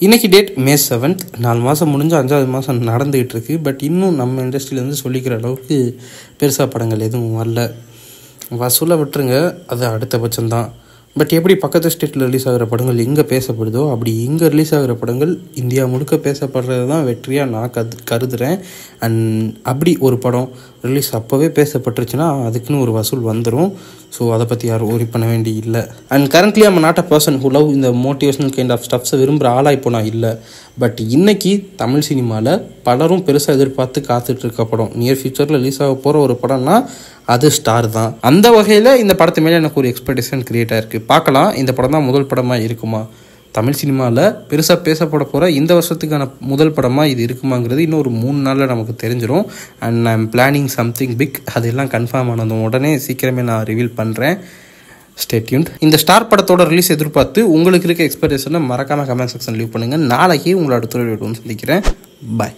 இன்றைக்கி date May 7th. 4 மாதம் முடிஞ்சு 5வது மாதம் நடந்துகிட்டு இருக்குது. பட் இன்னும் நம்ம இண்டஸ்ட்ரியிலேருந்து சொல்லிக்கிற அளவுக்கு பெருசாக படங்கள் எதுவும் வரல. வசூலை விட்டுருங்க, அது அடுத்த பட்சம்தான். பட் எப்படி பக்கத்து ஸ்டேட்டில் ரிலீஸ் ஆகிற படங்கள் எங்கே பேசப்படுதோ அப்படி இங்கே ரிலீஸ் ஆகிற படங்கள் இந்தியா முழுக்க பேசப்படுறது தான் வெற்றியாக நான் கருதுகிறேன். அண்ட் அப்படி ஒரு படம் ரிலீஸ் அப்போவே பேசப்பட்டுருச்சுன்னா அதுக்குன்னு ஒரு வசூல் வந்துடும். ஸோ அதை பற்றி யாரும் worry பண்ண வேண்டி இல்லை. And currently I'm not a person who love இந்த மோட்டிவேஷனல் கைண்ட் ஆஃப் ஸ்டப்ஸை விரும்புகிற ஆளாக இப்போ நான் இல்லை. பட் இன்றைக்கி தமிழ் சினிமாவில் பலரும் பெருசாக எதிர்பார்த்து காத்துட்ருக்க படம், நியர் ஃபியூச்சரில் ரிலீஸ் ஆக போகிற ஒரு படம்னா அது ஸ்டார் தான். அந்த வகையில் இந்த படத்து மேலே எனக்கு ஒரு எக்ஸ்பெக்டேஷன் க்ரியேட் ஆகிருக்கு. பார்க்கலாம், இந்த படம் தான் முதல் படமாக இருக்குமா, தமிழ் சினிமாவில் பெருசாக பேசப்பட போகிற இந்த வருஷத்துக்கான முதல் படமாக இது இருக்குமாங்கிறது இன்னும் ஒரு 3 நாளில் நமக்கு தெரிஞ்சிடும். And I am planning something big. அதெல்லாம் கன்ஃபார்ம் ஆனதும் உடனே சீக்கிரமே நான் ரிவீல் பண்ணுறேன். Stay tuned. இந்த ஸ்டார் படத்தோட ரிலீஸ் எதிர்பார்த்து உங்களுக்கு இருக்க எக்ஸ்பெக்டேஷனை மறக்காமல் கமெண்ட் செக்ஷன் லீவ் பண்ணுங்கள். நாளைக்கு உங்களோட அடுத்த வீடியோவில் சந்திக்கிறேன். பாய்.